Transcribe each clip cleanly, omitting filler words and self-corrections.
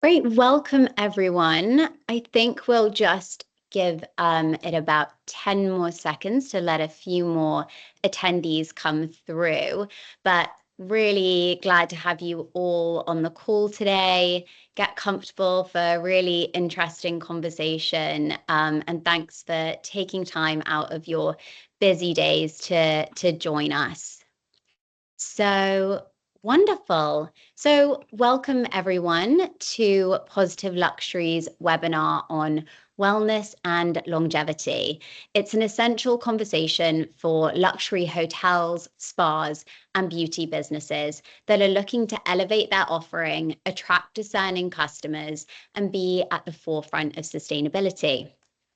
Great. Welcome, everyone. I think we'll just give it about 10 more seconds to let a few more attendees come through. But really glad to have you all on the call today. Get comfortable for a really interesting conversation. And thanks for taking time out of your busy days to join us. So wonderful. So welcome everyone to Positive Luxury's webinar on wellness and longevity. It's an essential conversation for luxury hotels, spas, and beauty businesses that are looking to elevate their offering, attract discerning customers, and be at the forefront of sustainability.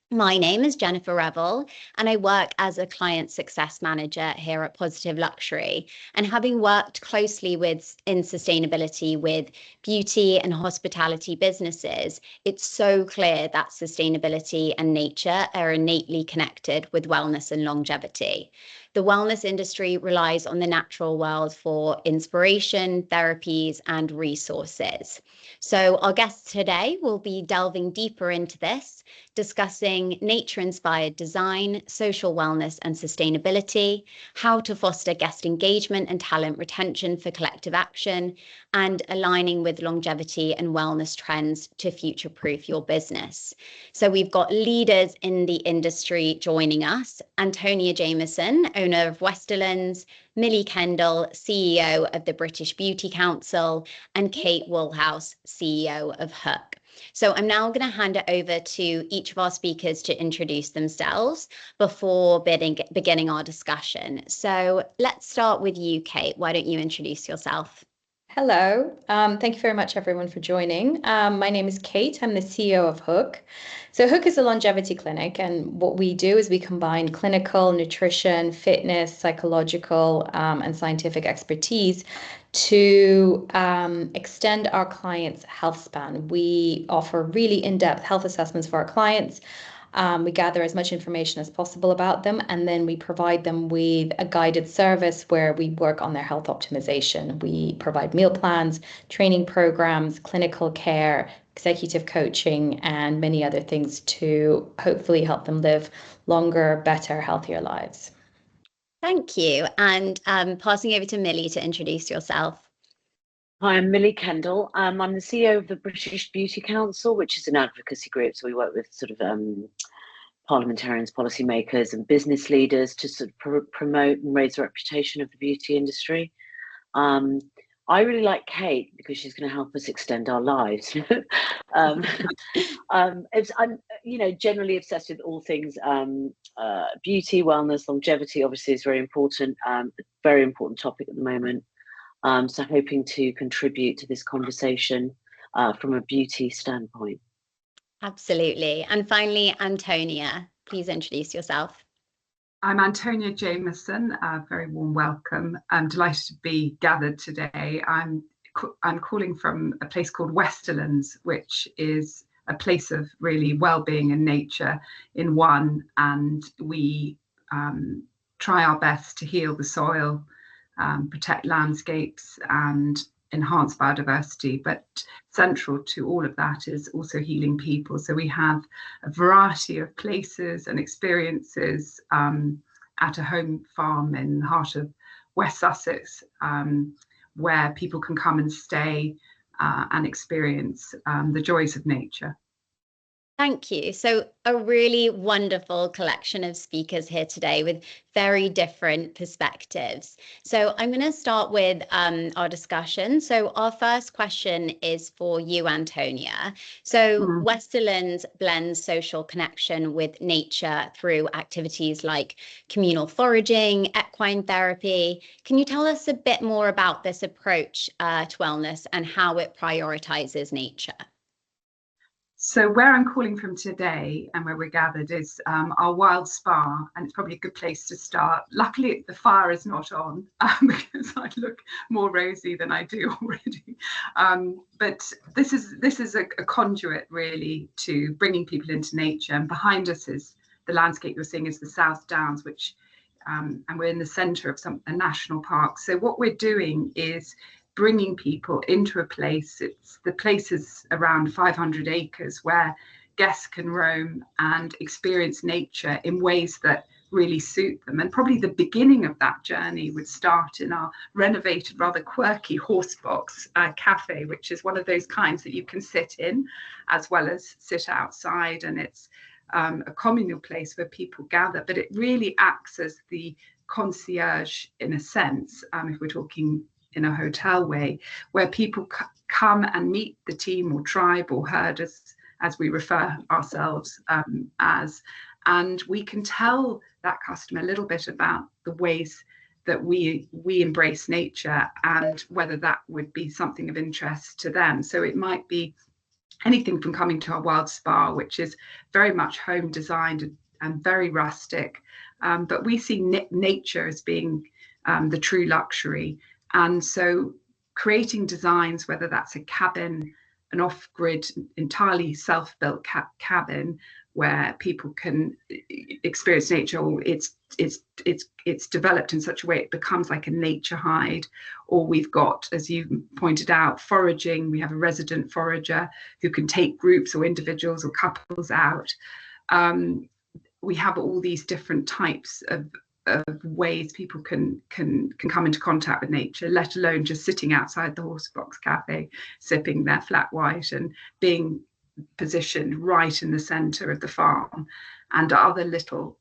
My name is Jennifer Revel, and I work as a client success manager here at Positive Luxury. And having worked closely in sustainability with beauty and hospitality businesses, it's so clear that sustainability and nature are innately connected with wellness and longevity. The wellness industry relies on the natural world for inspiration, therapies, and resources. So our guests today will be delving deeper into this, discussing nature-inspired design, social wellness and sustainability, how to foster guest engagement and talent retention for collective action, and aligning with longevity and wellness trends to future-proof your business. So we've got leaders in the industry joining us: Antonia Jamison, owner of Westerlands; Millie Kendall, CEO of the British Beauty Council; and Kate Woolhouse, CEO of Hooke. So I'm now going to hand it over to each of our speakers to introduce themselves before beginning our discussion. So let's start with you, Kate. Why don't you introduce yourself? Hello. Thank you very much, everyone, for joining. My name is Kate. I'm the CEO of Hooke. So Hooke is a longevity clinic, and what we do is we combine clinical, nutrition, fitness, psychological, and scientific expertise to extend our clients' health span. We offer really in-depth health assessments for our clients. We gather as much information as possible about them, and then we provide them with a guided service where we work on their health optimization. We provide meal plans, training programs, clinical care, executive coaching, and many other things to hopefully help them live longer, better, healthier lives. Thank you. And passing over to Millie to introduce yourself. Hi, I'm Millie Kendall. I'm the CEO of the British Beauty Council, which is an advocacy group. So we work with sort of parliamentarians, policymakers, and business leaders to sort of promote and raise the reputation of the beauty industry. I really like Kate because she's going to help us extend our lives. I'm generally obsessed with all things beauty, wellness, longevity. Obviously, is very important. Very important topic at the moment. So hoping to contribute to this conversation from a beauty standpoint. Absolutely. And finally, Antonia, please introduce yourself. I'm Antonia Jamison. Very warm welcome. I'm delighted to be gathered today. I'm calling from a place called Westerlands, which is a place of really well-being and nature in one. And we try our best to heal the soil, protect landscapes, and enhance biodiversity, but central to all of that is also healing people. So we have a variety of places and experiences at a home farm in the heart of West Sussex, where people can come and stay and experience the joys of nature. Thank you. So a really wonderful collection of speakers here today with very different perspectives. So I'm going to start with our discussion. So our first question is for you, Antonia. So Westerlands blends social connection with nature through activities like communal foraging, equine therapy. Can you tell us a bit more about this approach to wellness and how it prioritizes nature? So where I'm calling from today and where we're gathered is our wild spa, and it's probably a good place to start. Luckily, the fire is not on because I look more rosy than I do already. But this is a conduit really to bringing people into nature. And behind us is the landscape you're seeing is the South Downs, which and we're in the centre of a national park. So what we're doing is bringing people into a place. The place is around 500 acres where guests can roam and experience nature in ways that really suit them. And probably the beginning of that journey would start in our renovated, rather quirky Horsebox cafe, which is one of those kinds that you can sit in as well as sit outside. And it's a communal place where people gather, but it really acts as the concierge in a sense, if we're talking in a hotel way, where people come and meet the team or tribe or herd, as we refer ourselves as, and we can tell that customer a little bit about the ways that we embrace nature and whether that would be something of interest to them. So it might be anything from coming to our wild spa, which is very much home designed and very rustic, but we see nature as being the true luxury. And so creating designs, whether that's a cabin, an off-grid, entirely self-built cabin where people can experience nature, or it's developed in such a way it becomes like a nature hide. Or we've got, as you pointed out, foraging. We have a resident forager who can take groups or individuals or couples out. We have all these different types of ways people can come into contact with nature, let alone just sitting outside the Horsebox cafe, sipping their flat white and being positioned right in the center of the farm, and other little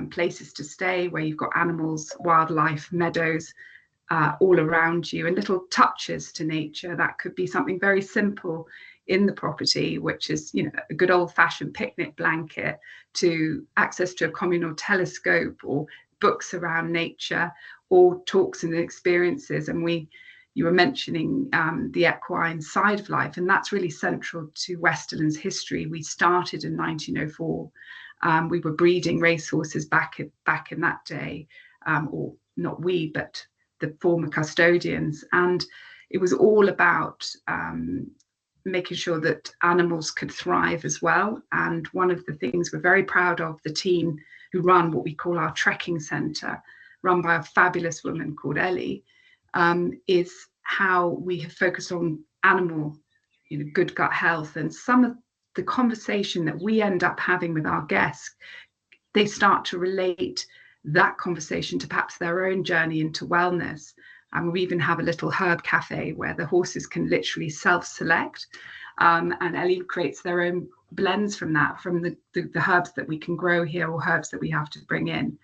places to stay where you've got animals, wildlife, meadows all around you, and little touches to nature. That could be something very simple in the property, which is, you know, a good old-fashioned picnic blanket, to access to a communal telescope, or books around nature, or talks and experiences. And you were mentioning the equine side of life, and that's really central to Westerlands history. We started in 1904. We were breeding racehorses back in that day, or not we, but the former custodians. And it was all about making sure that animals could thrive as well. And one of the things we're very proud of, the team who run what we call our trekking centre, run by a fabulous woman called Ellie, is how we have focused on animal, good gut health. And some of the conversation that we end up having with our guests, they start to relate that conversation to perhaps their own journey into wellness. And we even have a little herb cafe where the horses can literally self-select, and Ellie creates their own blends from the herbs that we can grow here, or herbs that we have to bring in.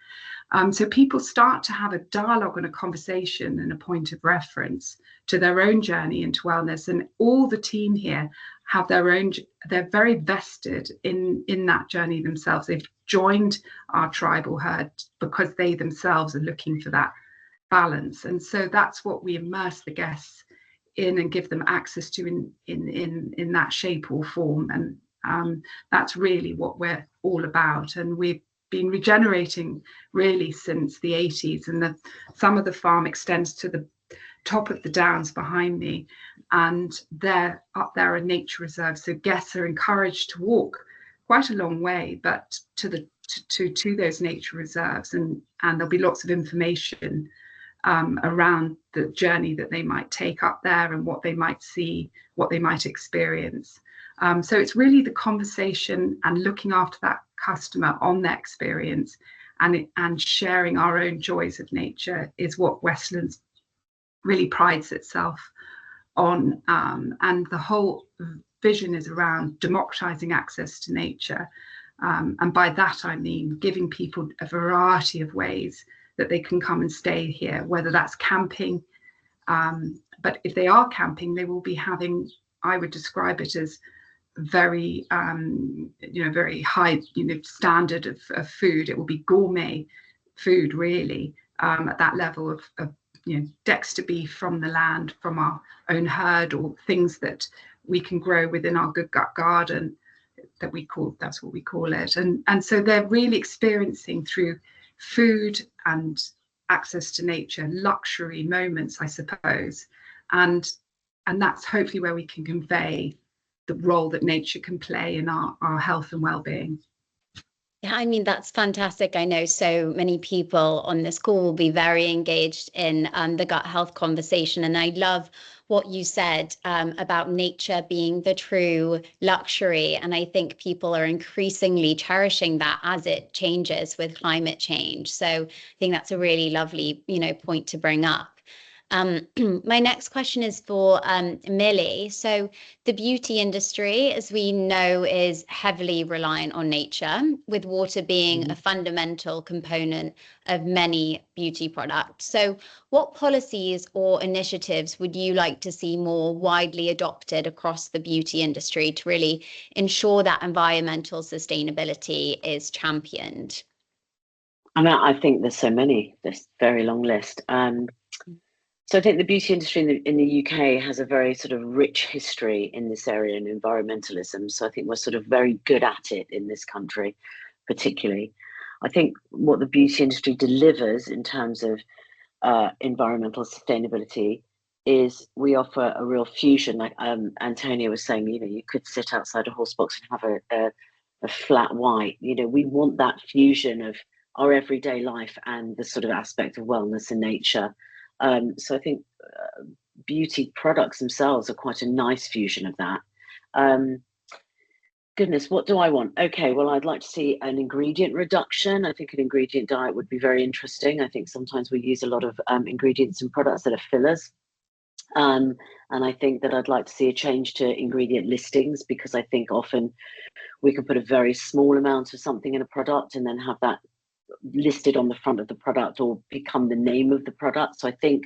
So people start to have a dialogue and a conversation and a point of reference to their own journey into wellness. And all the team here have they're very vested in that journey themselves. They've joined our tribal herd because they themselves are looking for that balance. And so that's what we immerse the guests in and give them access to in that shape or form. And that's really what we're all about. And we've been regenerating really since the 80s, and some of the farm extends to the top of the downs behind me, and up there are nature reserves, so guests are encouraged to walk quite a long way, but to those nature reserves, and there'll be lots of information around the journey that they might take up there and what they might see, what they might experience. So it's really the conversation and looking after that customer on their experience, and sharing our own joys of nature is what Westerlands really prides itself on. And the whole vision is around democratizing access to nature. And by that, I mean giving people a variety of ways that they can come and stay here, whether that's camping. But if they are camping, they will be having, I would describe it as very, very high, standard of food. It will be gourmet food, really, at that level of Dexter beef from the land, from our own herd, or things that we can grow within our Good Gut garden that's what we call it. And so they're really experiencing through food and access to nature luxury moments, I suppose. And that's hopefully where we can convey the role that nature can play in our health and well-being. Yeah, I mean, that's fantastic. I know so many people on this call will be very engaged in the gut health conversation. And I love what you said about nature being the true luxury. And I think people are increasingly cherishing that as it changes with climate change. So I think that's a really lovely, point to bring up. My next question is for Millie. So the beauty industry, as we know, is heavily reliant on nature, with water being a fundamental component of many beauty products. So what policies or initiatives would you like to see more widely adopted across the beauty industry to really ensure that environmental sustainability is championed? I mean, I think there's so many, this very long list. So I think the beauty industry in the UK has a very sort of rich history in this area in environmentalism. So I think we're sort of very good at it in this country, particularly. I think what the beauty industry delivers in terms of environmental sustainability is we offer a real fusion. Like Antonia was saying, you could sit outside a horse box and have a flat white. We want that fusion of our everyday life and the sort of aspect of wellness and nature. So I think beauty products themselves are quite a nice fusion of that. Goodness, what do I want? Okay, well, I'd like to see an ingredient reduction. I think an ingredient diet would be very interesting. I think sometimes we use a lot of ingredients in products that are fillers. And I think that I'd like to see a change to ingredient listings, because I think often we can put a very small amount of something in a product and then have that listed on the front of the product or become the name of the product. So I think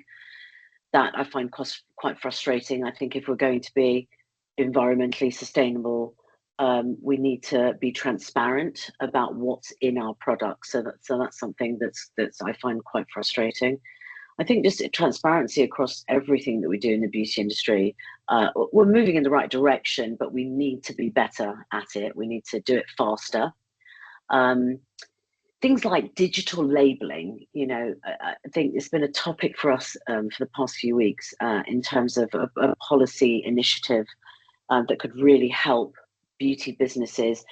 that I find quite frustrating. I think if we're going to be environmentally sustainable, we need to be transparent about what's in our products. So that's something that's I find quite frustrating. I think just transparency across everything that we do in the beauty industry. We're moving in the right direction, but we need to be better at it. We need to do it faster. Things like digital labeling, I think it's been a topic for us for the past few weeks in terms of a policy initiative that could really help beauty businesses.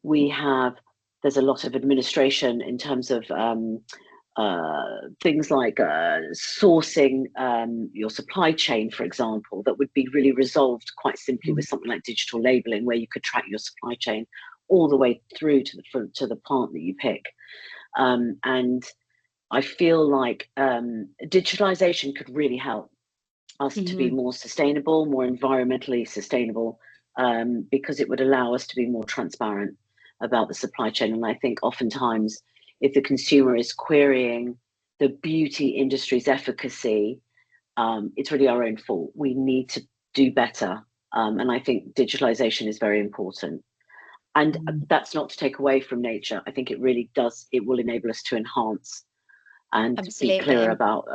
There's a lot of administration in terms of things like sourcing your supply chain, for example, that would be really resolved quite simply with something like digital labeling, where you could track your supply chain all the way through to the part that you pick. And I feel like digitalization could really help us to be more sustainable, more environmentally sustainable, because it would allow us to be more transparent about the supply chain. And I think oftentimes if the consumer is querying the beauty industry's efficacy, it's really our own fault. We need to do better. And I think digitalization is very important. And that's not to take away from nature. I think it really does. It will enable us to enhance and Absolutely. be clear about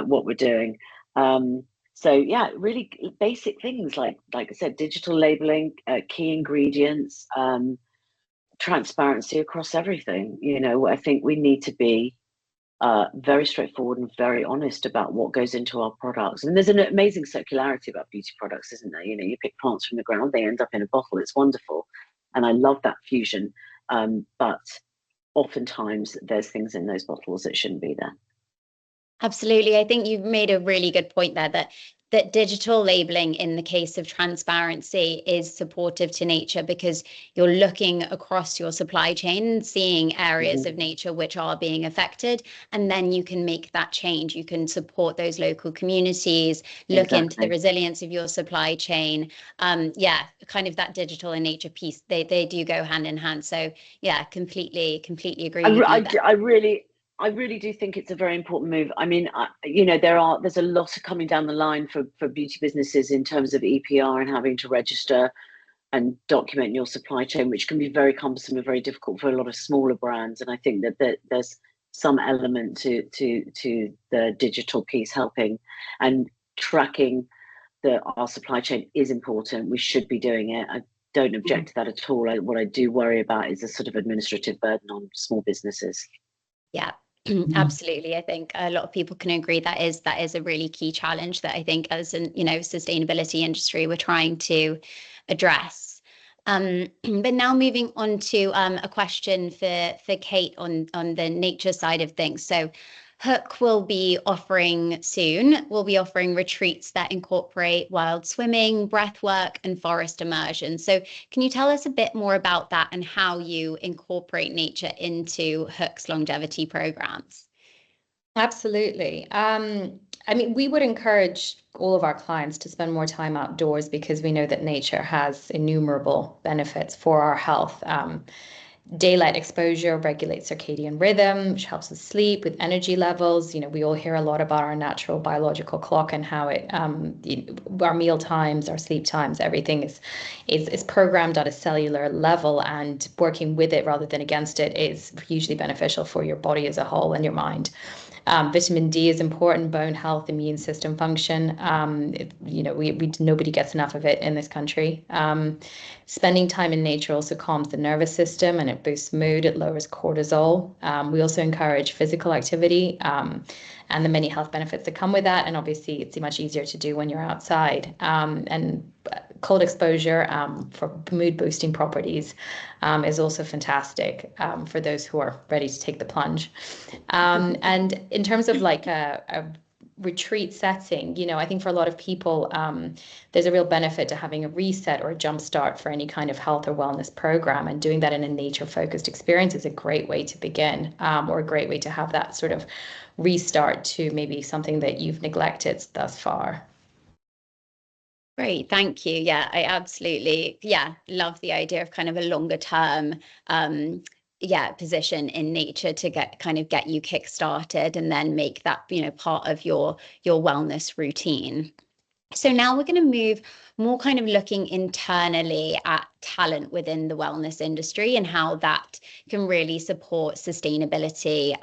what we're doing. So yeah, really basic things like I said, digital labeling, key ingredients, transparency across everything. I think we need to be very straightforward and very honest about what goes into our products. And there's an amazing circularity about beauty products, isn't there? You pick plants from the ground, they end up in a bottle. It's wonderful. And I love that fusion. But oftentimes there's things in those bottles that shouldn't be there. Absolutely. I think you've made a really good point there that digital labeling in the case of transparency is supportive to nature, because you're looking across your supply chain, seeing areas of nature which are being affected, and then you can make that change. You can support those local communities, look into the resilience of your supply chain. Kind of that digital and nature piece, they do go hand in hand. So yeah, completely agree with you. I really do think it's a very important move. I mean, there's a lot coming down the line for beauty businesses in terms of EPR and having to register and document your supply chain, which can be very cumbersome and very difficult for a lot of smaller brands. And I think that there's some element to the digital piece helping, and tracking our supply chain is important. We should be doing it. I don't object to that at all. What I do worry about is the sort of administrative burden on small businesses. Yeah. Absolutely. I think a lot of people can agree that is a really key challenge that I think as an sustainability industry we're trying to address. But now moving on to a question for Kate on the nature side of things. So Hooke will be offering soon, we'll be offering retreats that incorporate wild swimming, breath work, and forest immersion. So can you tell us a bit more about that and how you incorporate nature into Hooke's longevity programs? Absolutely. I mean, we would encourage all of our clients to spend more time outdoors because we know that nature has innumerable benefits for our health. Daylight exposure regulates circadian rhythm, which helps us sleep with energy levels. You know, we all hear a lot about our natural biological clock and how it, our meal times, our sleep times, everything is programmed at a cellular level, and working with it rather than against it is hugely beneficial for your body as a whole and your mind. Vitamin D is important, bone health, immune system function. You know, nobody gets enough of it in this country. Spending time in nature also calms the nervous system and it boosts mood. It lowers cortisol. We also encourage physical activity and the many health benefits that come with that. And obviously, it's much easier to do when you're outside. And cold exposure for mood boosting properties is also fantastic for those who are ready to take the plunge. And in terms of like a retreat setting, you know, I think for a lot of people, there's a real benefit to having a reset or a jump start for any kind of health or wellness program, and doing that in a nature-focused experience is a great way to begin, or a great way to have that sort of restart to maybe something that you've neglected thus far. Great, thank you. Yeah, I absolutely, love the idea of kind of a longer term position in nature to get you kick-started and then make that, you know, part of your wellness routine. So now we're going to move more kind of looking internally at talent within the wellness industry and how that can really support sustainability.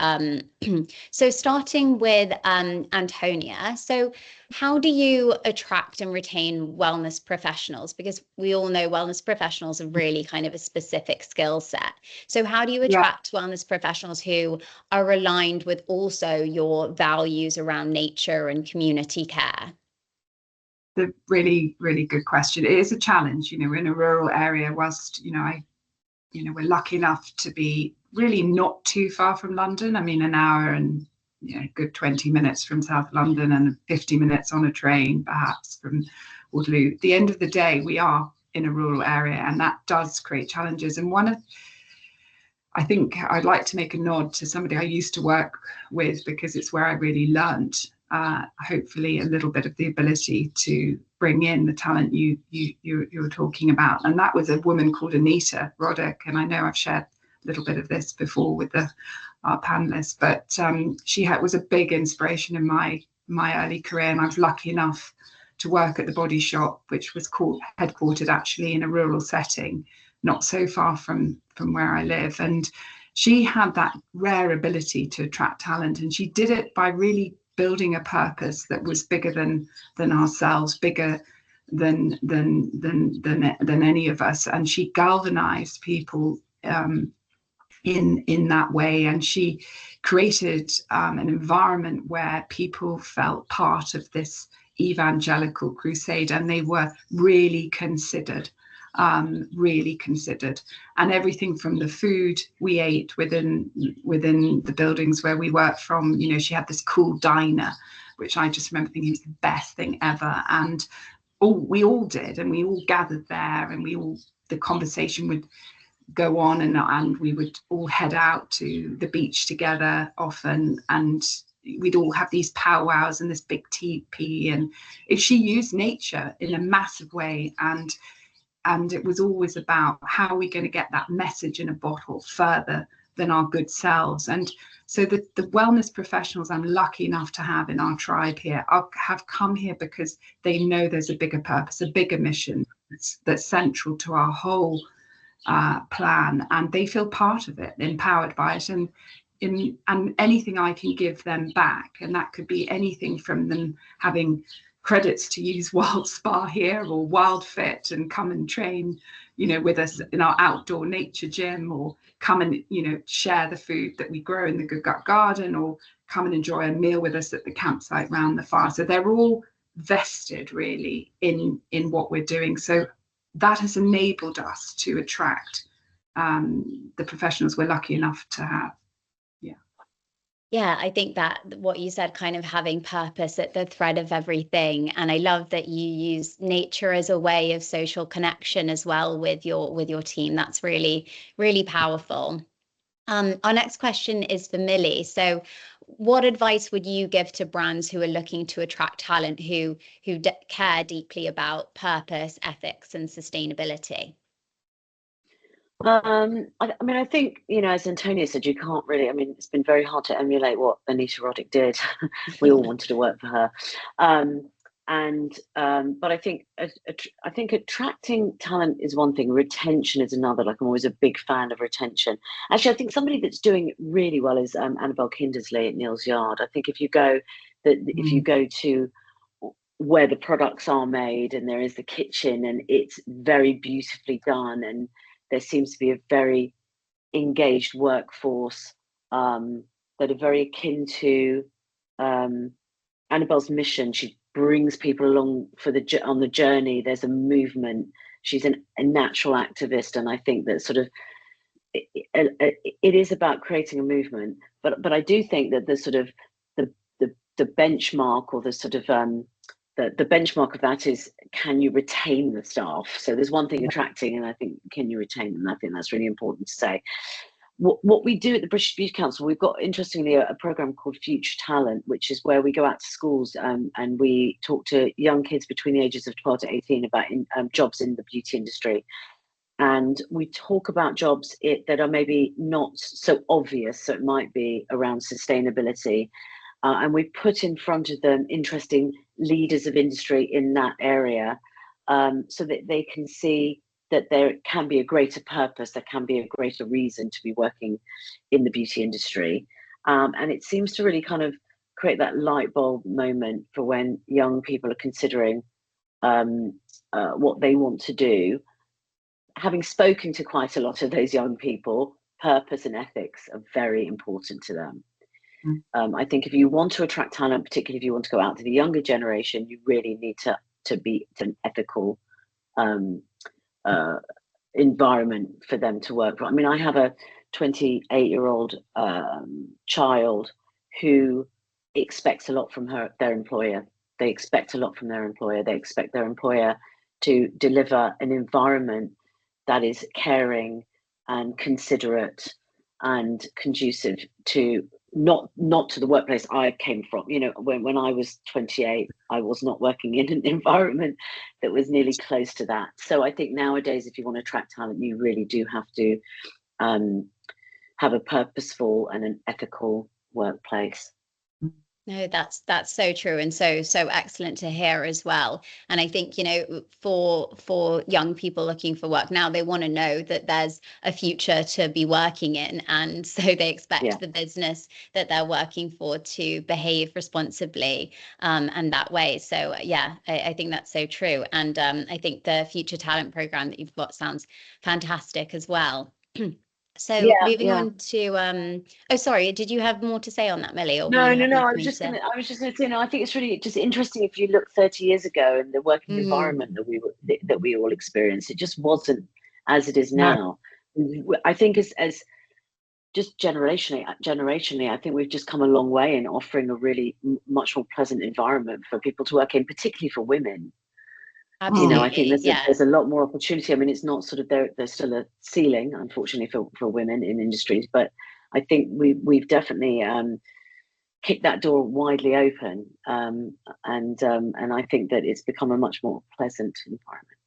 So starting with Antonia, so how do you attract and retain wellness professionals? Because we all know wellness professionals are really kind of a specific skill set. So how do you attract wellness professionals who are aligned with also your values around nature and community care? A really, really good question. It is a challenge, you know, in a rural area, whilst, we're lucky enough to be really not too far from London. I mean, an hour and, a good 20 minutes from South London and 50 minutes on a train, perhaps, from Waterloo. At the end of the day, we are in a rural area, and that does create challenges. And I think I'd like to make a nod to somebody I used to work with, because it's where I really learned hopefully a little bit of the ability to bring in the talent you were talking about. And that was a woman called Anita Roddick. And I know I've shared a little bit of this before with our panelists, but she was a big inspiration in my early career. And I was lucky enough to work at the Body Shop, which was headquartered actually in a rural setting, not so far from where I live. And she had that rare ability to attract talent, and she did it by really building a purpose that was bigger than ourselves, bigger than any of us. And she galvanized people in that way. And she created an environment where people felt part of this evangelical crusade, and they were really considered. And everything from the food we ate within the buildings where we worked from, she had this cool diner, which I just remember thinking was the best thing ever. And we all did, and we all gathered there, and the conversation would go on, and we would all head out to the beach together often, and we'd all have these powwows and this big teepee. And she used nature in a massive way, and it was always about how are we going to get that message in a bottle further than our good selves. And so the wellness professionals I'm lucky enough to have in our tribe here have come here because they know there's a bigger purpose, a bigger mission that's central to our whole plan, and they feel part of it, empowered by it, and anything I can give them back. And that could be anything from them having credits to use Wild Spa here or Wild Fit and come and train, with us in our outdoor nature gym, or come and, share the food that we grow in the Good Gut Garden, or come and enjoy a meal with us at the campsite round the fire. So they're all vested really in what we're doing. So that has enabled us to attract the professionals we're lucky enough to have. Yeah, I think that what you said, kind of having purpose at the thread of everything. And I love that you use nature as a way of social connection as well with your team. That's really, really powerful. Our next question is for Millie. So what advice would you give to brands who are looking to attract talent who care deeply about purpose, ethics, and sustainability? I mean, I think, as Antonia said, you can't really, I mean, it's been very hard to emulate what Anita Roddick did. We all wanted to work for her. But I think attracting talent is one thing, retention is another. Like, I'm always a big fan of retention. Actually, I think somebody that's doing it really well is Annabelle Kindersley at Neal's Yard. I think if you go to where the products are made, and there is the kitchen, and it's very beautifully done, and there seems to be a very engaged workforce that are very akin to Annabelle's mission. She brings people along on the journey. There's a movement. She's a natural activist, and I think that sort of it is about creating a movement. But I do think that the sort of the benchmark, or the sort of the benchmark of that is, can you retain the staff? So there's one thing attracting, and I think, can you retain them? I think that's really important to say. What we do at the British Beauty Council, we've got, interestingly, a program called Future Talent, which is where we go out to schools and we talk to young kids between the ages of 12 to 18 about jobs in the beauty industry. And we talk about jobs that are maybe not so obvious. So it might be around sustainability. And we put in front of them interesting leaders of industry in that area, so that they can see that there can be a greater purpose, there can be a greater reason to be working in the beauty industry. And it seems to really kind of create that light bulb moment for when young people are considering what they want to do. Having spoken to quite a lot of those young people, purpose and ethics are very important to them. I think if you want to attract talent, particularly if you want to go out to the younger generation, you really need to be an ethical environment for them to work for. I mean, I have a 28-year-old child who expects a lot from their employer. They expect a lot from their employer. They expect their employer to deliver an environment that is caring and considerate and conducive to not to the workplace I came from. When I was 28, I was not working in an environment that was nearly close to that. So I think nowadays, if you want to attract talent, you really do have to have a purposeful and an ethical workplace. No, that's so true, and so excellent to hear as well. And I think, for young people looking for work now, they want to know that there's a future to be working in, and so they expect the business that they're working for to behave responsibly and that way. So I think that's so true, and I think the Future Talent program that you've got sounds fantastic as well. So moving on to oh, sorry, did you have more to say on that, Millie? Or No. I was just gonna say, I think it's really just interesting. If you look 30 years ago and the working environment that we all experienced, it just wasn't as it is now. I think as just generationally, I think we've just come a long way in offering a really much more pleasant environment for people to work in, particularly for women. Absolutely. I think there's a lot more opportunity. I mean, it's not sort of there's still a ceiling, unfortunately, for women in industries, but I think we've definitely kicked that door widely open, and I think that it's become a much more pleasant environment,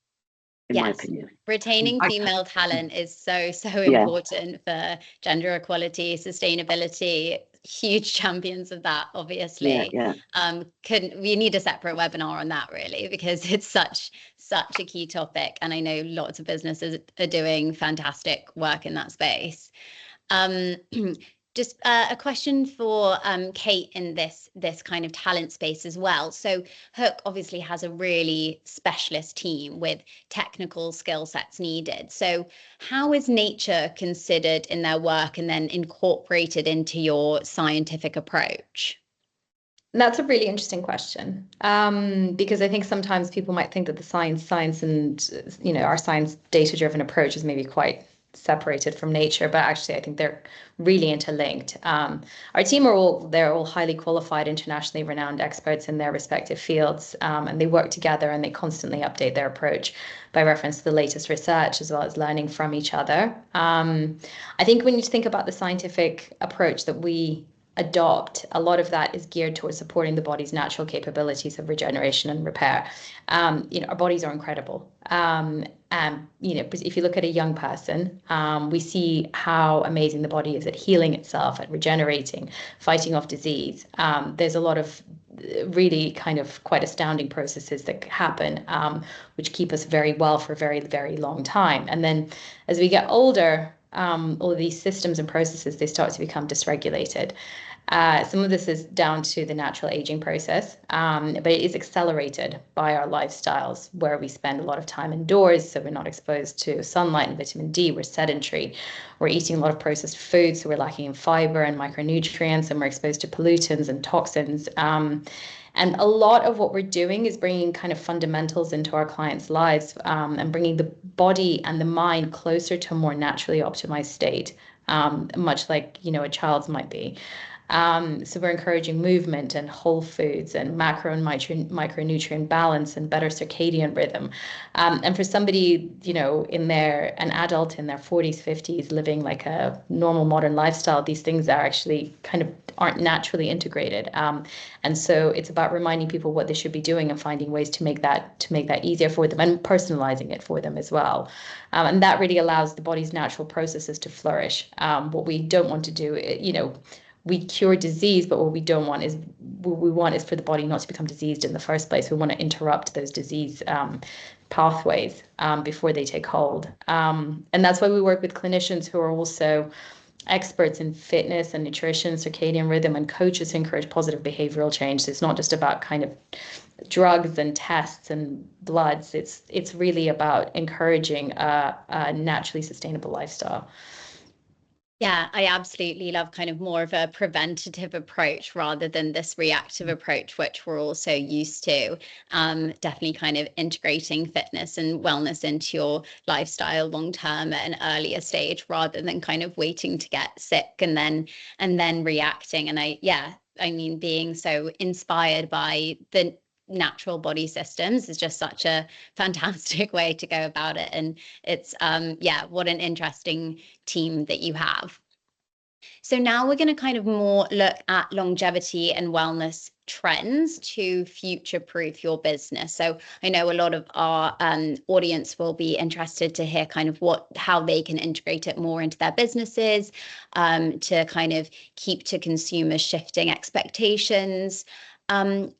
in my opinion. Retaining female talent is so important for gender equality, sustainability. Huge champions of that, obviously. We need a separate webinar on that, really, because it's such a key topic, and I know lots of businesses are doing fantastic work in that space. Just a question for Kate in this kind of talent space as well. So Hooke obviously has a really specialist team with technical skill sets needed. So how is nature considered in their work and then incorporated into your scientific approach? That's a really interesting question, because I think sometimes people might think that the science and our science data-driven approach is maybe quite separated from nature, but actually I think they're really interlinked. Our team they're all highly qualified, internationally renowned experts in their respective fields, and they work together and they constantly update their approach by reference to the latest research as well as learning from each other. I think when you think about the scientific approach that we adopt, a lot of that is geared towards supporting the body's natural capabilities of regeneration and repair. Our bodies are incredible. If you look at a young person, we see how amazing the body is at healing itself, at regenerating, fighting off disease. There's a lot of really kind of quite astounding processes that happen, which keep us very well for a very, very long time. And then as we get older, all of these systems and processes, they start to become dysregulated. Some of this is down to the natural aging process, but it is accelerated by our lifestyles where we spend a lot of time indoors, so we're not exposed to sunlight and vitamin D, we're sedentary, we're eating a lot of processed foods, so we're lacking in fiber and micronutrients, and we're exposed to pollutants and toxins. And a lot of what we're doing is bringing kind of fundamentals into our clients' lives, and bringing the body and the mind closer to a more naturally optimized state, much like, a child's might be. So we're encouraging movement and whole foods and macro and micronutrient balance and better circadian rhythm. And for somebody, an adult in their 40s, 50s, living like a normal modern lifestyle, these things are actually aren't naturally integrated. And so it's about reminding people what they should be doing and finding ways to make that easier for them and personalizing it for them as well. And that really allows the body's natural processes to flourish. What we don't want to do, we cure disease, but what we want is for the body not to become diseased in the first place. We want to interrupt those disease pathways before they take hold. And that's why we work with clinicians who are also experts in fitness and nutrition, circadian rhythm, and coaches to encourage positive behavioral change. So it's not just about kind of drugs and tests and bloods. It's really about encouraging a naturally sustainable lifestyle. Yeah, I absolutely love kind of more of a preventative approach rather than this reactive approach, which we're also used to. Definitely kind of integrating fitness and wellness into your lifestyle long term at an earlier stage rather than kind of waiting to get sick and then reacting. And being so inspired by the natural body systems is just such a fantastic way to go about it. And it's what an interesting team that you have. So now we're going to kind of more look at longevity and wellness trends to future-proof your business. So I know a lot of our audience will be interested to hear kind of how they can integrate it more into their businesses, to kind of keep to consumers' shifting expectations.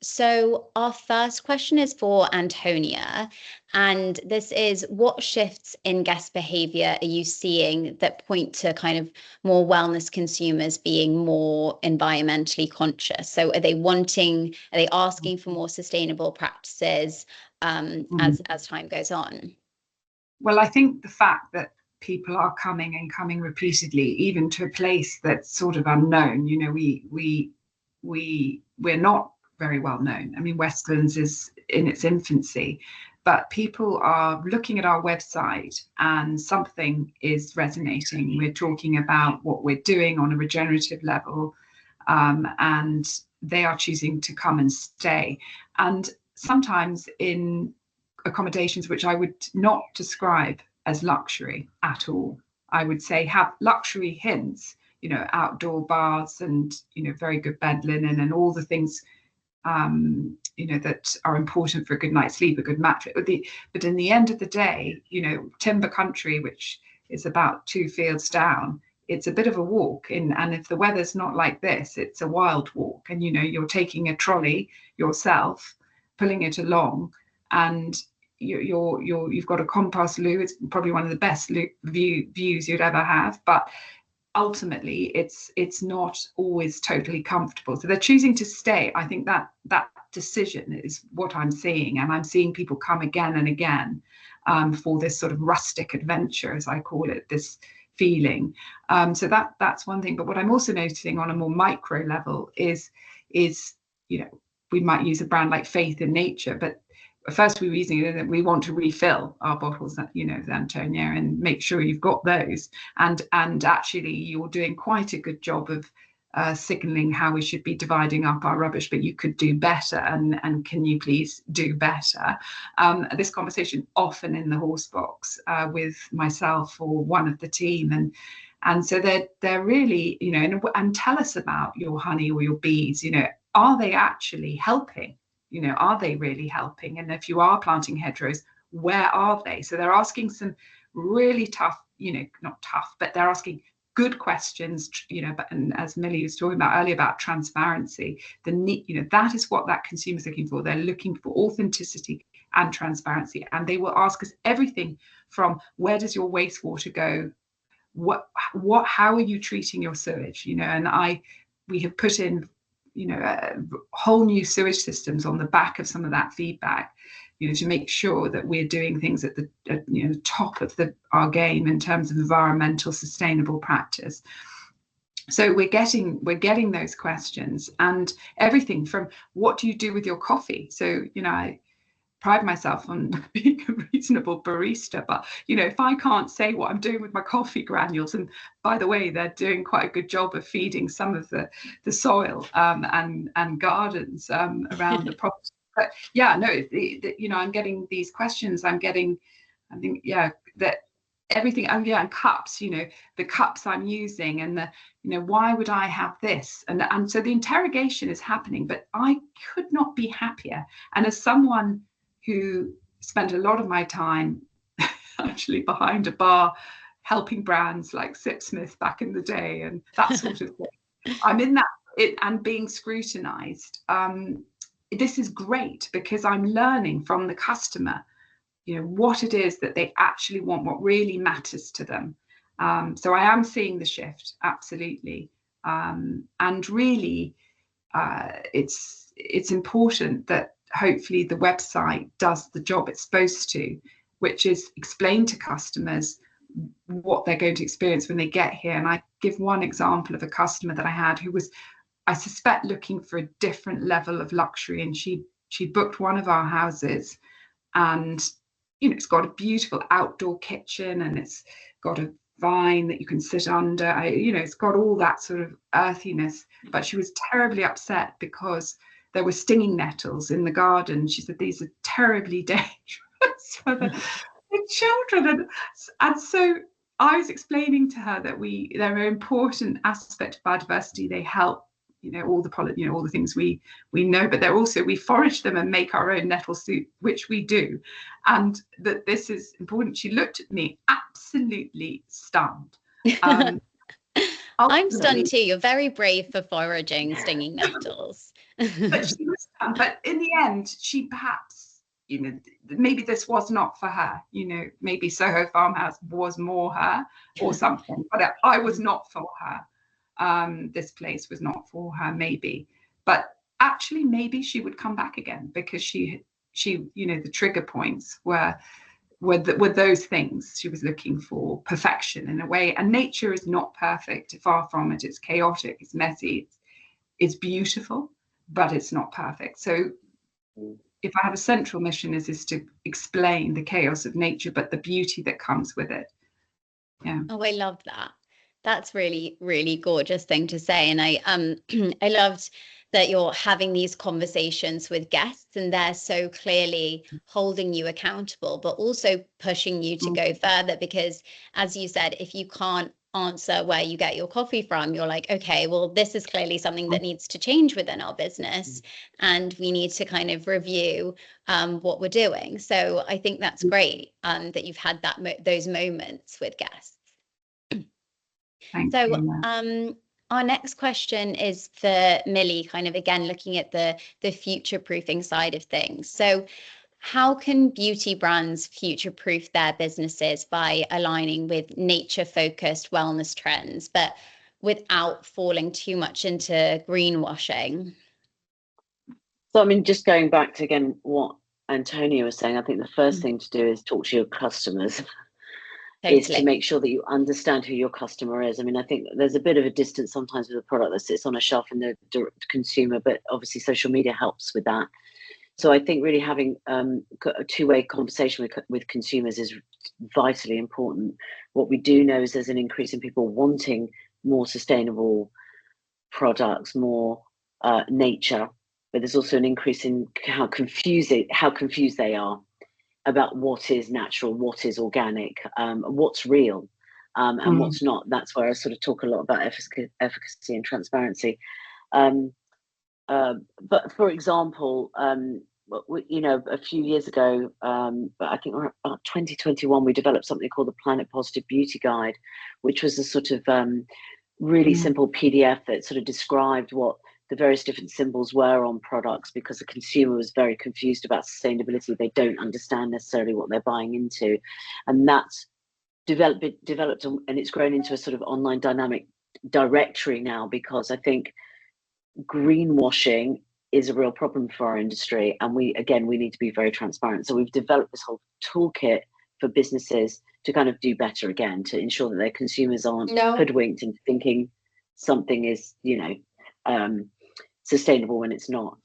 So our first question is for Antonia, and this is: what shifts in guest behavior are you seeing that point to kind of more wellness consumers being more environmentally conscious? So are they asking for more sustainable practices as time goes on? Well, I think the fact that people are coming repeatedly, even to a place that's sort of unknown, we're not very well known. I mean, Westerlands is in its infancy, but people are looking at our website and something is resonating. We're talking about what we're doing on a regenerative level, and they are choosing to come and stay. And sometimes in accommodations which I would not describe as luxury at all. I would say have luxury hints, outdoor baths and, very good bed linen and all the things that are important for a good night's sleep, a good mattress. But in the end of the day, timber country, which is about 2 fields down, it's a bit of a walk in, and if the weather's not like this, it's a wild walk. And you're taking a trolley yourself, pulling it along, and you've got a compost loo. It's probably one of the best views you'd ever have, but ultimately it's not always totally comfortable. So they're choosing to stay. I think that decision is what I'm seeing, and I'm seeing people come again and again for this sort of rustic adventure, as I call it, this feeling. So that's one thing. But what I'm also noticing on a more micro level is we might use a brand like Faith in Nature, but first we were using it, and we want to refill our bottles, Antonia, and make sure you've got those. And actually, you're doing quite a good job of signaling how we should be dividing up our rubbish, but you could do better, and can you please do better? This conversation often in the horse box with myself or one of the team, and so they're really, and tell us about your honey or your bees. Are they actually helping? Are they really helping? And if you are planting hedgerows, where are they? So they're asking some really tough, not tough, but they're asking good questions, and as Millie was talking about earlier about transparency, that is what that consumer's looking for. They're looking for authenticity and transparency. And they will ask us everything from, where does your wastewater go? How are you treating your sewage? And we have put in whole new sewage systems on the back of some of that feedback, to make sure that we're doing things at the top of our game in terms of environmental sustainable practice. So we're getting those questions, and everything from, what do you do with your coffee? So I pride myself on being a reasonable barista, but if I can't say what I'm doing with my coffee granules, and by the way, they're doing quite a good job of feeding some of the soil and gardens around the property. But I'm getting these questions. I think that everything, and cups, the cups I'm using, and why would I have this? And so the interrogation is happening, but I could not be happier. And as someone who spent a lot of my time actually behind a bar helping brands like Sipsmith back in the day and that sort of thing, I'm in that and being scrutinized. This is great because I'm learning from the customer, what it is that they actually want, what really matters to them. So I am seeing the shift, absolutely. And really, it's important that hopefully the website does the job it's supposed to, which is explain to customers what they're going to experience when they get here. And I give one example of a customer that I had who was, I suspect, looking for a different level of luxury, and she booked one of our houses, and it's got a beautiful outdoor kitchen, and it's got a vine that you can sit under, it's got all that sort of earthiness, but she was terribly upset because there were stinging nettles in the garden. She said these are terribly dangerous for the children, and so I was explaining to her that they're an important aspect of biodiversity. They help, all the things we know, but they're also, we forage them and make our own nettle soup, which we do, and that this is important. She looked at me absolutely stunned. I'm stunned too. You're very brave for foraging stinging nettles. But in the end, she perhaps, maybe this was not for her. Maybe Soho Farmhouse was more her or something. But I was not for her. This place was not for her, maybe. But actually, maybe she would come back again because she the trigger points were those things. She was looking for perfection in a way, and nature is not perfect. Far from it. It's chaotic. It's messy. It's beautiful, but it's not perfect. So if I have a central mission is to explain the chaos of nature, but the beauty that comes with it. Yeah. Oh, I love that. That's really, really gorgeous thing to say. And I I loved that you're having these conversations with guests, and they're so clearly holding you accountable, but also pushing you to go further, because as you said, if you can't answer where you get your coffee from, you're like, okay, well, this is clearly something that needs to change within our business, and we need to kind of review what we're doing. So I think that's great that you've had those moments with guests. Thank so you. Our next question is for Millie, kind of again looking at the future proofing side of things. So how can beauty brands future-proof their businesses by aligning with nature-focused wellness trends, but without falling too much into greenwashing? So, just going back to, again, what Antonia was saying, I think the first thing to do is talk to your customers is to Totally. make sure that you understand who your customer is. I mean, I think there's a bit of a distance sometimes with a product that sits on a shelf in the direct consumer, but obviously social media helps with that. So I think really having a two-way conversation with consumers is vitally important. What we do know is there's an increase in people wanting more sustainable products, more nature, but there's also an increase in how confused they are about what is natural, what is organic, what's real, and what's not. That's where I sort of talk a lot about efficacy and transparency. But for example, a few years ago, I think about 2021, we developed something called the Planet Positive Beauty Guide, which was a sort of really simple PDF that sort of described what the various different symbols were on products, because the consumer was very confused about sustainability. They don't understand necessarily what they're buying into. And that's developed and it's grown into a sort of online dynamic directory now, because I think greenwashing is a real problem for our industry. And we need to be very transparent. So we've developed this whole toolkit for businesses to kind of do better again, to ensure that their consumers aren't hoodwinked into thinking something is, sustainable when it's not.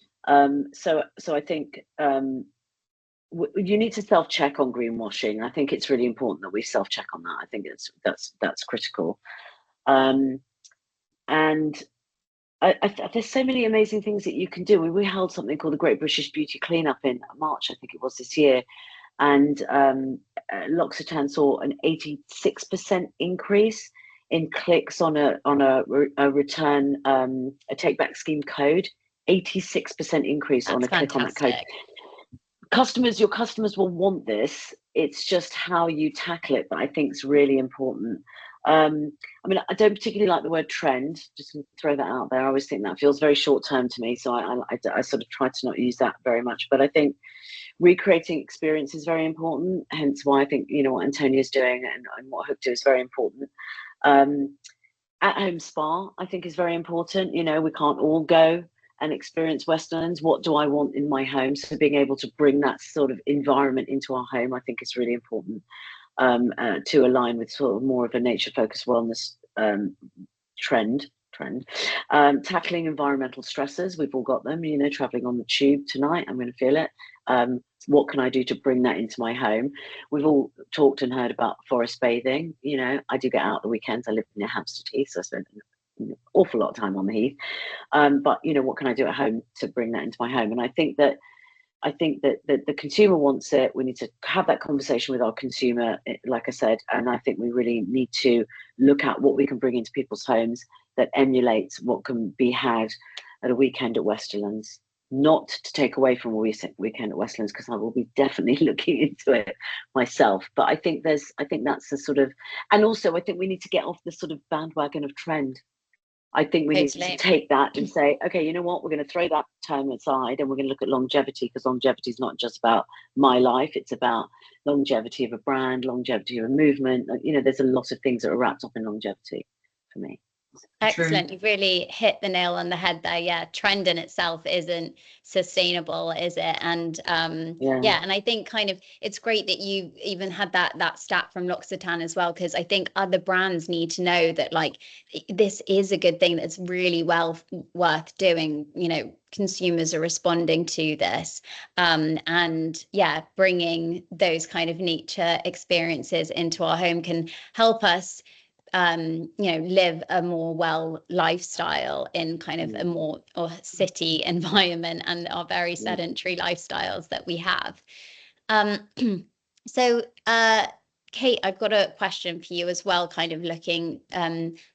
So I think you need to self-check on greenwashing. I think it's really important that we self-check on that. I think that's critical. And there's so many amazing things that you can do. We held something called the Great British Beauty Cleanup in March, I think it was this year, and L'Occitane saw an 86% increase in clicks on a return, a take back scheme code. 86% increase on a click on that code. Your customers will want this. It's just how you tackle it, but I think it's really important. I mean, I don't particularly like the word trend, just to throw that out there. I always think that feels very short term to me, so I sort of try to not use that very much. But I think recreating experience is very important, hence why I think what Antonia is doing and what Hooke do is very important. At home spa, I think, is very important. We can't all go and experience Westerlands. What do I want in my home? So being able to bring that sort of environment into our home, I think, is really important, to align with sort of more of a nature-focused wellness trend. Tackling environmental stressors, we've all got them. Traveling on the tube tonight, I'm going to feel it. What can I do to bring that into my home? We've all talked and heard about forest bathing. I do get out the weekends. I live near Hampstead Heath, so I spend an awful lot of time on the heath. But what can I do at home to bring that into my home? And I think that the consumer wants it. We need to have that conversation with our consumer, like I said, and I think we really need to look at what we can bring into people's homes that emulates what can be had at a weekend at Westerlands. Not to take away from a weekend at Westerlands, because I will be definitely looking into it myself. But I think that's the sort of, and also I think we need to get off the sort of bandwagon of trend. I think we need to take that and say, okay, you know what, we're going to throw that term aside and we're going to look at longevity, because longevity is not just about my life, it's about longevity of a brand, longevity of a movement. There's a lot of things that are wrapped up in longevity for me. Excellent. You've really hit the nail on the head there. Yeah, trend in itself isn't sustainable, is it? And and I think kind of it's great that you even had that stat from L'Occitane as well, because I think other brands need to know that like this is a good thing that's really well worth doing. Consumers are responding to this, and bringing those kind of nature experiences into our home can help us live a more well lifestyle in kind of a more city environment and our very sedentary lifestyles that we have. So Kate, I've got a question for you as well, kind of looking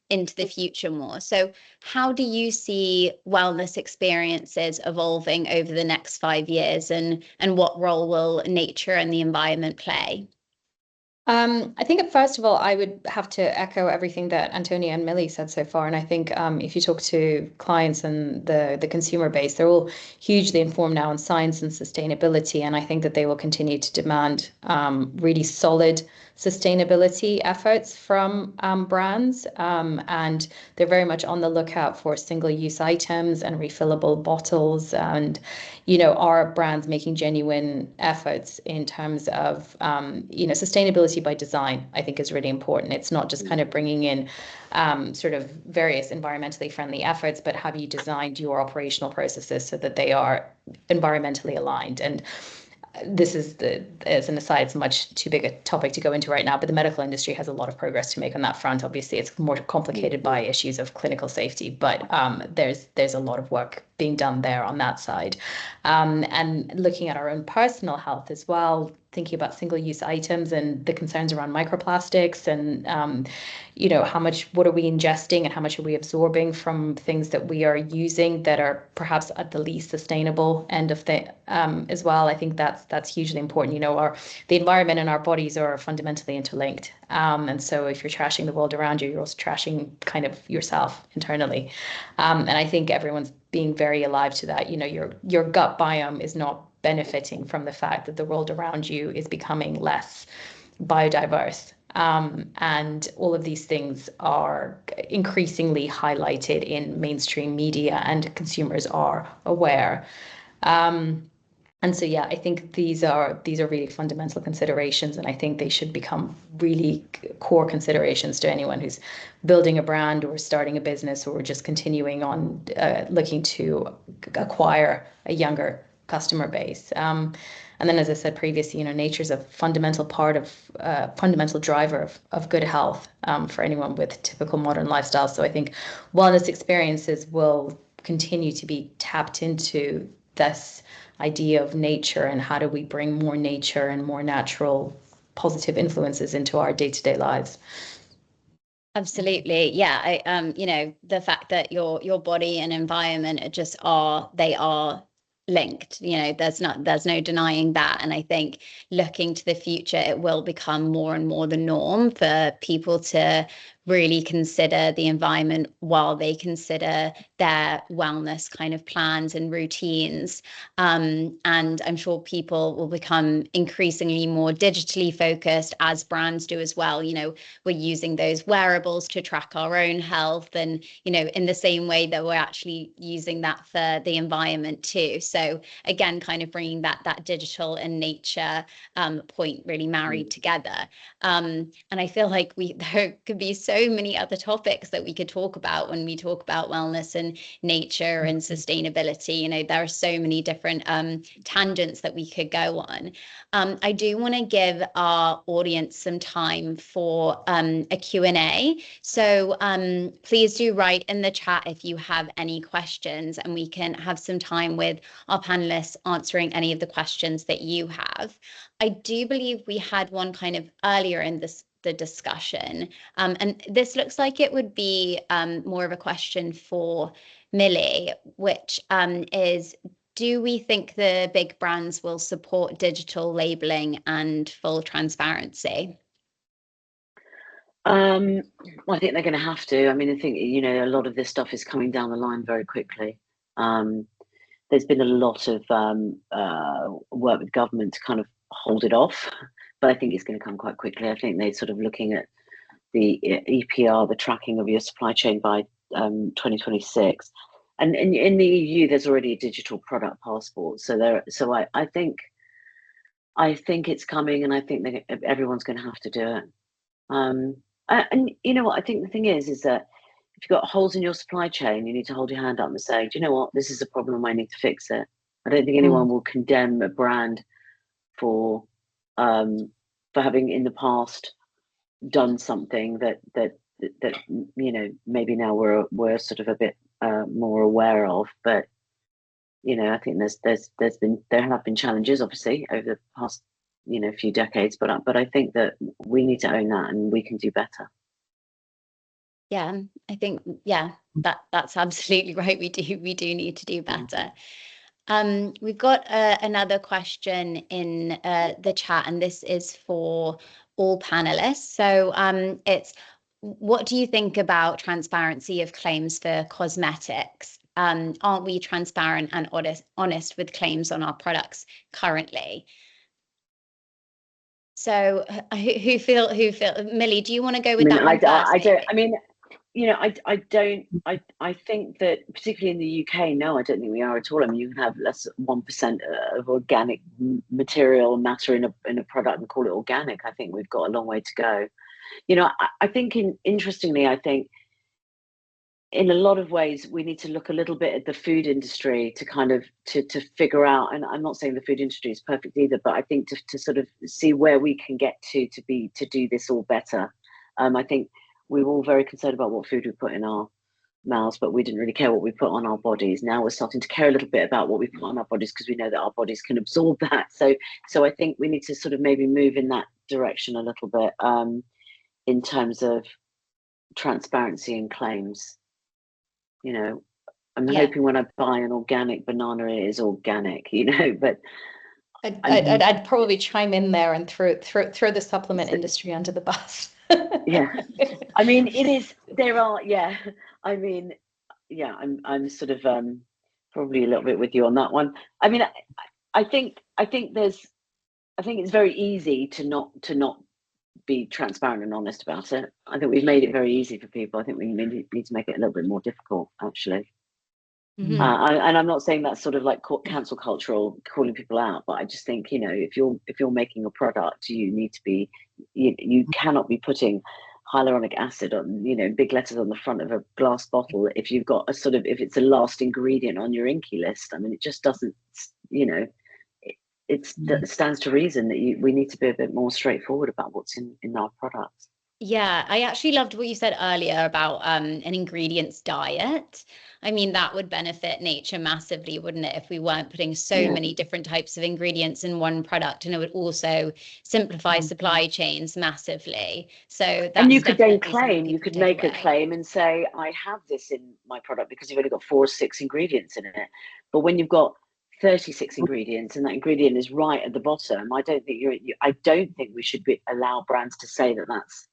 into the future more. So how do you see wellness experiences evolving over the next 5 years, and what role will nature and the environment play? I think first of all, I would have to echo everything that Antonia and Millie said so far. And I think if you talk to clients and the consumer base, they're all hugely informed now on science and sustainability. And I think that they will continue to demand really solid sustainability efforts from brands. And they're very much on the lookout for single-use items and refillable bottles. And, are brands making genuine efforts in terms of, sustainability sustainability by design, I think, is really important. It's not just kind of bringing in sort of various environmentally friendly efforts, but have you designed your operational processes so that they are environmentally aligned? And this is as an aside, it's much too big a topic to go into right now, but the medical industry has a lot of progress to make on that front. Obviously, it's more complicated by issues of clinical safety, but there's a lot of work being done there on that side. And looking at our own personal health as well, thinking about single-use items and the concerns around microplastics and, what are we ingesting and how much are we absorbing from things that we are using that are perhaps at the least sustainable end of the as well. I think that's hugely important. The environment and our bodies are fundamentally interlinked. And so if you're trashing the world around you, you're also trashing kind of yourself internally. And I think everyone's being very alive to that. Your gut biome is not benefiting from the fact that the world around you is becoming less biodiverse. And all of these things are increasingly highlighted in mainstream media, and consumers are aware. And so, I think these are really fundamental considerations, and I think they should become really core considerations to anyone who's building a brand or starting a business or just continuing on looking to acquire a younger customer base. And then, as I said previously, nature's a fundamental driver of good health for anyone with typical modern lifestyles. So I think wellness experiences will continue to be tapped into this idea of nature and how do we bring more nature and more natural positive influences into our day-to-day lives. Absolutely. Yeah. The fact that your body and environment they are linked. There's no denying that. And I think looking to the future, it will become more and more the norm for people to really consider the environment while they consider their wellness kind of plans and routines. And I'm sure people will become increasingly more digitally focused, as brands do as well. We're using those wearables to track our own health, and in the same way that we're actually using that for the environment too. So again, kind of bringing that digital and nature point really married together. And I feel like there could be so many other topics that we could talk about when we talk about wellness and nature and sustainability. There are so many different tangents that we could go on. I do want to give our audience some time for a Q&A. So please do write in the chat if you have any questions, and we can have some time with our panelists answering any of the questions that you have. I do believe we had one kind of earlier in the discussion, and this looks like it would be more of a question for Millie, which is, do we think the big brands will support digital labeling and full transparency? Well, I think they're going to have to. I mean, I think, a lot of this stuff is coming down the line very quickly. There's been a lot of work with government to kind of hold it off, but I think it's going to come quite quickly. I think they're sort of looking at the EPR, the tracking of your supply chain by 2026. And in the EU, there's already a digital product passport. So I think it's coming, and I think that everyone's going to have to do it. And you know what? I think the thing is that if you've got holes in your supply chain, you need to hold your hand up and say, do you know what? This is a problem. I need to fix it. I don't think anyone will condemn a brand for having in the past done something that maybe now we're sort of a bit more aware of. But I think there have been challenges, obviously, over the past few decades, but I think that we need to own that, and we can do better. Yeah, I think that's absolutely right. We do need to do better. We've got another question in the chat, and this is for all panelists. So it's, what do you think about transparency of claims for cosmetics? Aren't we transparent and honest with claims on our products currently? So who feel Millie, do you want to go with that one first? I think that particularly in the UK, no, I don't think we are at all. I mean, you can have less than 1% of organic material matter in a product and call it organic. I think we've got a long way to go. I think interestingly, I think in a lot of ways we need to look a little bit at the food industry to kind of to figure out, and I'm not saying the food industry is perfect either, but I think to sort of see where we can get to do this all better. I think we were all very concerned about what food we put in our mouths, but we didn't really care what we put on our bodies. Now we're starting to care a little bit about what we put on our bodies because we know that our bodies can absorb that. So I think we need to sort of maybe move in that direction a little bit, in terms of transparency and claims. I'm hoping when I buy an organic banana, it is organic, but I'd probably chime in there and throw the supplement industry under the bus. Yeah, I mean, it is. There are, yeah. I mean, yeah. I'm sort of probably a little bit with you on that one. I mean, I think it's very easy to not be transparent and honest about it. I think we've made it very easy for people. I think we need to make it a little bit more difficult, actually. Mm-hmm. And I'm not saying that's sort of like cancel culture or calling people out, but I just think, if you're making a product, you need to be, you cannot be putting hyaluronic acid on, big letters on the front of a glass bottle if you've got if it's a last ingredient on your INCI list. I mean, it just doesn't, it stands to reason that we need to be a bit more straightforward about what's in our products. Yeah, I actually loved what you said earlier about an ingredients diet. I mean, that would benefit nature massively, wouldn't it, if we weren't putting so many different types of ingredients in one product, and it would also simplify supply chains massively. So that's, and you could then claim, you could make a claim and say, I have this in my product because you've only got 4 or 6 ingredients in it. But when you've got 36 ingredients and that ingredient is right at the bottom, I don't think we should allow brands to say that that's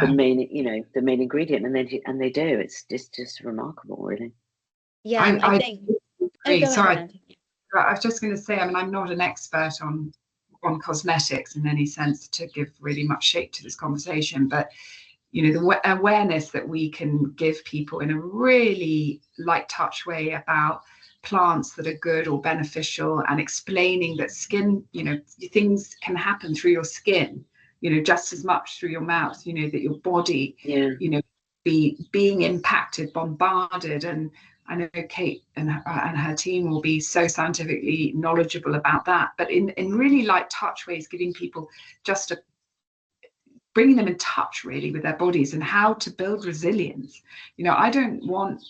the main ingredient, and they do. It's just remarkable, really. Yeah, I think. Sorry, I was just going to say, I mean, I'm not an expert on cosmetics in any sense to give really much shape to this conversation, but the awareness that we can give people in a really light touch way about plants that are good or beneficial, and explaining that skin, things can happen through your skin, just as much through your mouth, that your body, being impacted, bombarded. And I know Kate and her team will be so scientifically knowledgeable about that, but in really light touch ways, giving people bringing them in touch really with their bodies and how to build resilience. I don't want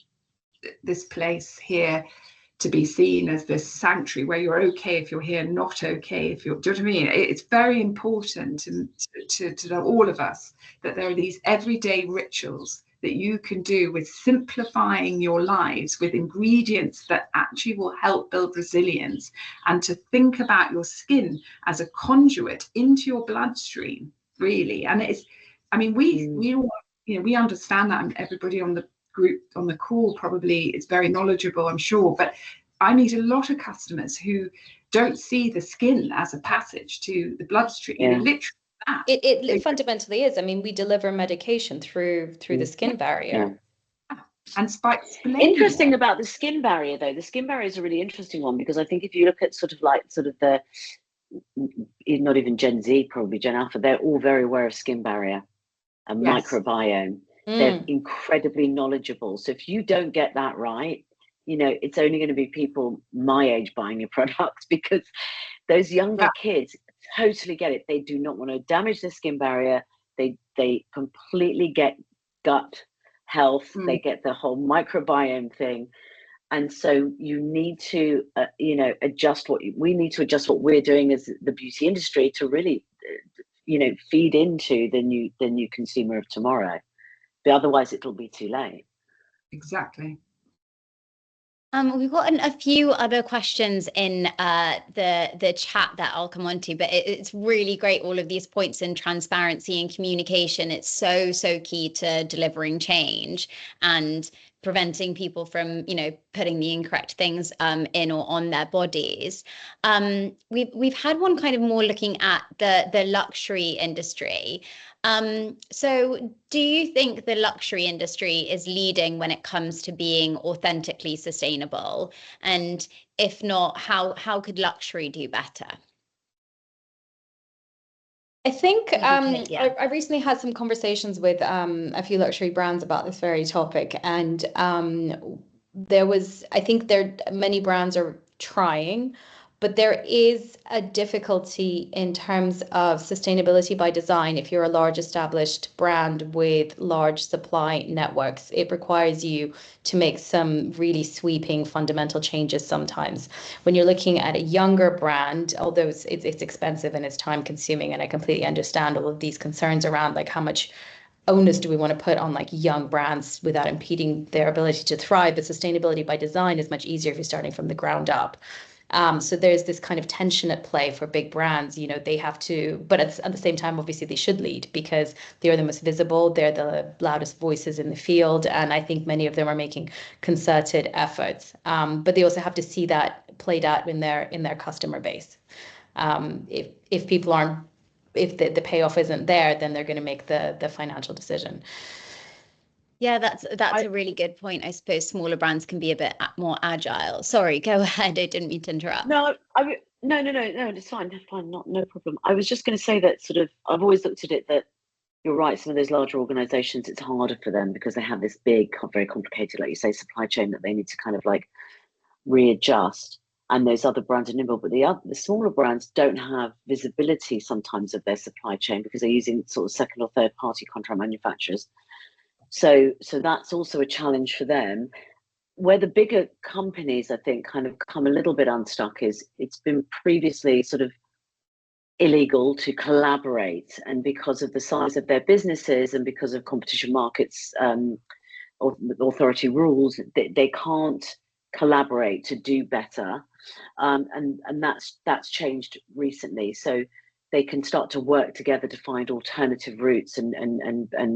this place here to be seen as this sanctuary where you're okay if you're here, not okay if you're, do you know what I mean? It's very important to all of us that there are these everyday rituals that you can do with simplifying your lives with ingredients that actually will help build resilience, and to think about your skin as a conduit into your bloodstream, really. And it's, I mean, we all, we understand that, and everybody on the group on the call probably is very knowledgeable, I'm sure, but I meet a lot of customers who don't see the skin as a passage to the bloodstream. Literally that. It fundamentally is. I mean, we deliver medication through the skin barrier. And interesting about the skin barrier, though, the skin barrier is a really interesting one, because I think if you look at sort of the not even Gen Z, probably Gen Alpha, they're all very aware of skin barrier and microbiome. They're incredibly knowledgeable. So if you don't get that right, it's only going to be people my age buying your products, because those younger kids totally get it. They do not want to damage their skin barrier. They completely get gut health. They get the whole microbiome thing. And so you need to, adjust we need to adjust what we're doing as the beauty industry to really, feed into the new consumer of tomorrow. But otherwise it'll be too late. Exactly. We've got a few other questions in the chat that I'll come on to, but it's really great, all of these points in transparency and communication. It's so key to delivering change. And preventing people from, putting the incorrect things in or on their bodies. We've had one kind of more looking at the luxury industry. So do you think the luxury industry is leading when it comes to being authentically sustainable? And if not, how could luxury do better? I think I recently had some conversations with a few luxury brands about this very topic, and I think many brands are trying, but there is a difficulty in terms of sustainability by design. If you're a large established brand with large supply networks, it requires you to make some really sweeping fundamental changes sometimes. When you're looking at a younger brand, although it's expensive and it's time consuming, and I completely understand all of these concerns around like how much onus do we want to put on like young brands without impeding their ability to thrive, but sustainability by design is much easier if you're starting from the ground up. So there's this kind of tension at play for big brands. They have to, but at the same time, obviously they should lead because they're the most visible, they're the loudest voices in the field, and I think many of them are making concerted efforts. But they also have to see that played out in their customer base. If people aren't, if the payoff isn't there, then they're going to make the financial decision. Yeah, that's a really good point. I suppose smaller brands can be a bit more agile. Sorry, go ahead. I didn't mean to interrupt. No, no, it's fine. No problem. I was just going to say that sort of, I've always looked at it that you're right. Some of those larger organizations, it's harder for them because they have this big, very complicated, like you say, supply chain that they need to kind of like readjust. And those other brands are nimble, but the smaller brands don't have visibility sometimes of their supply chain because they're using sort of second or third party contract manufacturers. So that's also a challenge for them. Where the bigger companies, I think, kind of come a little bit unstuck is it's been previously sort of illegal to collaborate, and because of the size of their businesses and because of competition markets or authority rules, they can't collaborate to do better, and that's changed recently. So they can start to work together to find alternative routes and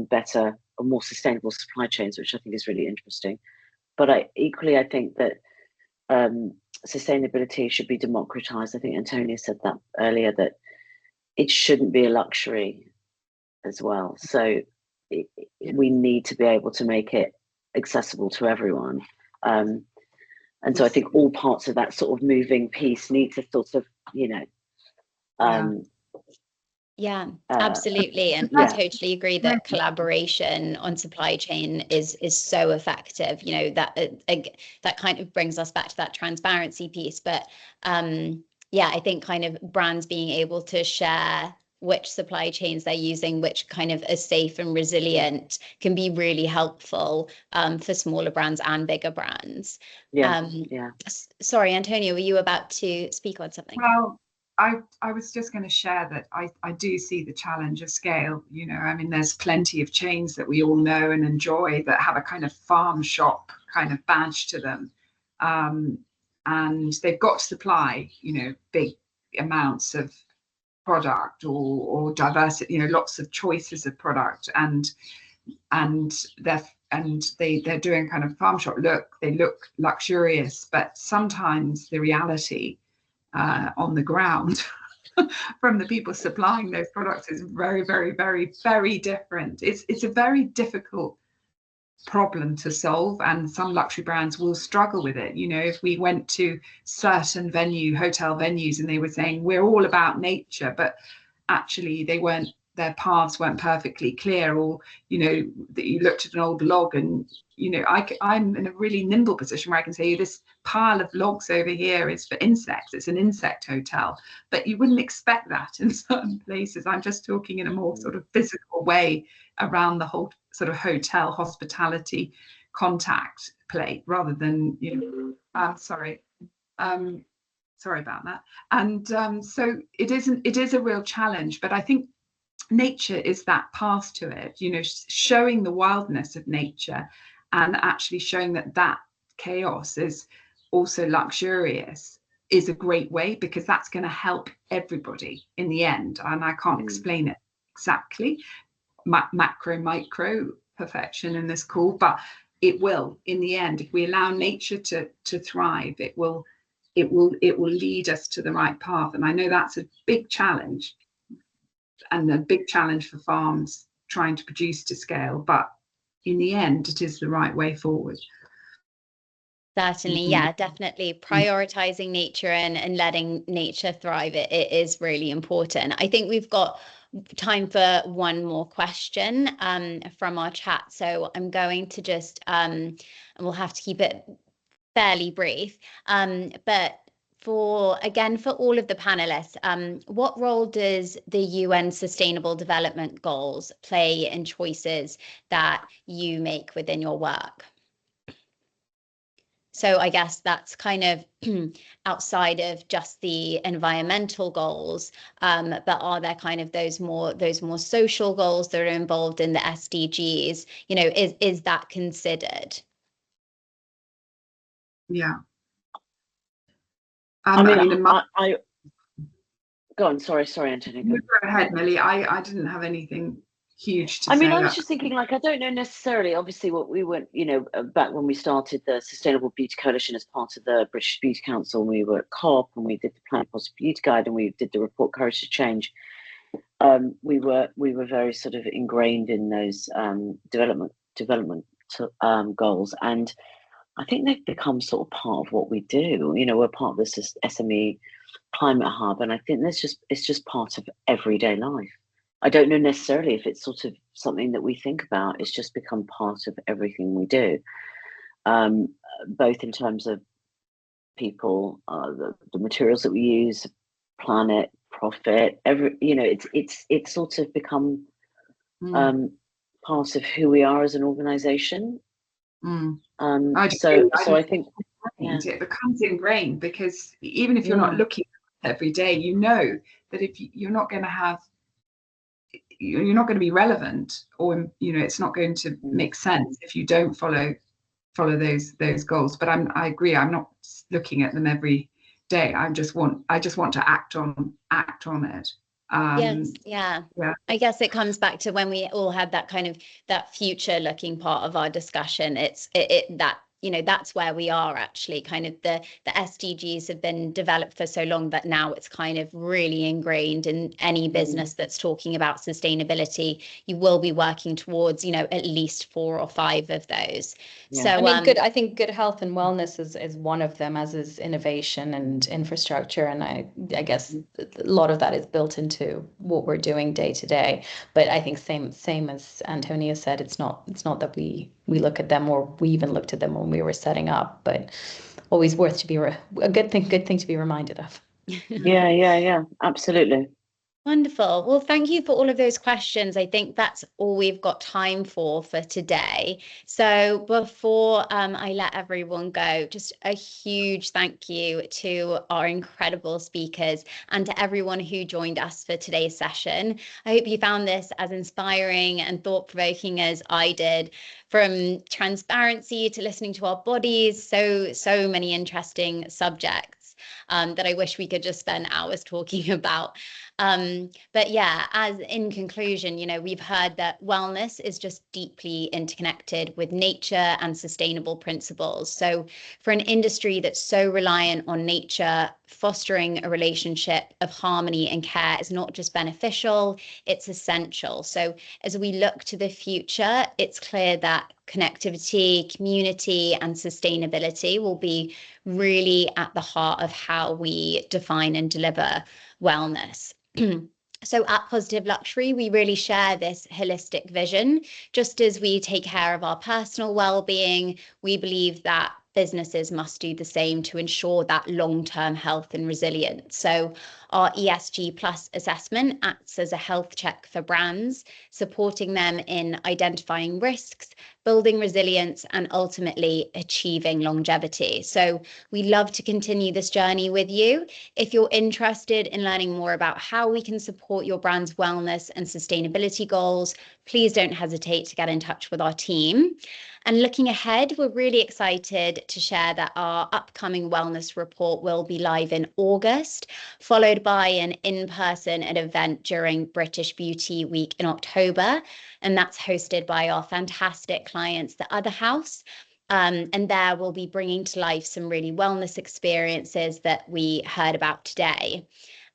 better or more sustainable supply chains, which I think is really interesting. But I think that sustainability should be democratized. I think Antonia said that earlier, that it shouldn't be a luxury as well. So we need to be able to make it accessible to everyone. And so I think all parts of that sort of moving piece need to sort of, yeah, absolutely. And I totally agree that collaboration on supply chain is so effective. That kind of brings us back to that transparency piece. But I think kind of brands being able to share which supply chains they're using, which kind of are safe and resilient, can be really helpful for smaller brands and bigger brands. Sorry, Antonia, were you about to speak on something? Well, I was just going to share that I do see the challenge of scale. I mean, there's plenty of chains that we all know and enjoy that have a kind of farm shop kind of badge to them. And they've got to supply, big amounts of product or diversity, lots of choices of product. And they're doing kind of farm shop look. They look luxurious, but sometimes the reality on the ground from the people supplying those products is very, very, very, very different. It's a very difficult problem to solve, and some luxury brands will struggle with it. If we went to certain hotel venues and they were saying we're all about nature, but actually their paths weren't perfectly clear, or that you looked at an old log and I'm in a really nimble position where I can say this pile of logs over here is for insects. It's an insect hotel, but you wouldn't expect that in certain places. I'm just talking in a more sort of physical way around the whole sort of hotel hospitality contact plate, rather than sorry about that. And so it is a real challenge, but I think nature is that path to it, showing the wildness of nature and actually showing that chaos is also luxurious is a great way, because that's going to help everybody in the end. And I can't explain it exactly, macro, micro perfection in this call, but it will, in the end, if we allow nature to thrive, it will lead us to the right path. And I know that's a big challenge, and a big challenge for farms trying to produce to scale, but in the end, it is the right way forward. Certainly, yeah, definitely prioritizing nature and letting nature thrive. It is really important. I think we've got time for one more question from our chat. So I'm going to just, and we'll have to keep it fairly brief. But for all of the panelists, what role does the UN Sustainable Development Goals play in choices that you make within your work? So I guess that's kind of outside of just the environmental goals, but are there kind of those more social goals that are involved in the SDGs? You know, is that considered? Yeah. I go on. Sorry, Antonia. Go ahead, Millie. I didn't have anything huge to say. I mean, I was just thinking, like, I don't know necessarily, obviously, what we went, you know, back when we started the Sustainable Beauty Coalition as part of the British Beauty Council, and we were at COP, and we did the Planet Positive Beauty Guide, and we did the report Courage to Change. We were very sort of ingrained in those development goals, and I think they've become sort of part of what we do. You know, we're part of this SME Climate Hub, and I think it's just part of everyday life. I don't know necessarily if it's sort of something that we think about. It's just become part of everything we do, both in terms of people, the materials that we use, planet, profit. It's sort of become part of who we are as an organisation. I think it becomes ingrained, because even if you're not looking every day, you know that if you're not going to be relevant, or it's not going to make sense if you don't follow those goals. But I agree, I'm not looking at them every day. I just want to act on it. Yes, yeah. I guess it comes back to when we all had that kind of that future looking part of our discussion. It's that that's where we are actually. Kind of the SDGs have been developed for so long that now it's kind of really ingrained in any business that's talking about sustainability. You will be working towards at least 4 or 5 of those. So I mean, I think good health and wellness is one of them, as is innovation and infrastructure, and I guess a lot of that is built into what we're doing day to day. But I think same as Antonia said, it's not that we look at them, or we even looked at them when we were setting up, but always worth to be a good thing to be reminded of. Yeah, absolutely. Wonderful. Well, thank you for all of those questions. I think that's all we've got time for today. So before I let everyone go, just a huge thank you to our incredible speakers and to everyone who joined us for today's session. I hope you found this as inspiring and thought-provoking as I did. From transparency to listening to our bodies, so many interesting subjects that I wish we could just spend hours talking about. But yeah, as in conclusion, we've heard that wellness is just deeply interconnected with nature and sustainable principles. So for an industry that's so reliant on nature, fostering a relationship of harmony and care is not just beneficial, it's essential. So as we look to the future, it's clear that connectivity, community, and sustainability will be really at the heart of how we define and deliver wellness. So at Positive Luxury, we really share this holistic vision. Just as we take care of our personal well-being, we believe that businesses must do the same to ensure that long-term health and resilience. So our ESG Plus assessment acts as a health check for brands, supporting them in identifying risks, building resilience, and ultimately achieving longevity. So we love to continue this journey with you. If you're interested in learning more about how we can support your brand's wellness and sustainability goals, please don't hesitate to get in touch with our team. And looking ahead, we're really excited to share that our upcoming wellness report will be live in August, followed by an in-person event during British Beauty Week in October. And that's hosted by our fantastic clients, the other house. And there we'll be bringing to life some really wellness experiences that we heard about today.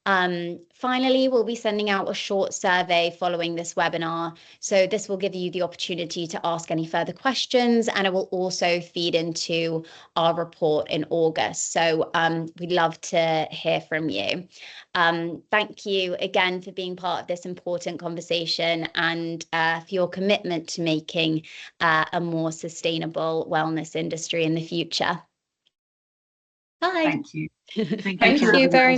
Finally, we'll be sending out a short survey following this webinar. So this will give you the opportunity to ask any further questions, and it will also feed into our report in August. So we'd love to hear from you. Thank you again for being part of this important conversation and for your commitment to making a more sustainable wellness industry in the future. Bye. Thank you. Thank you very much.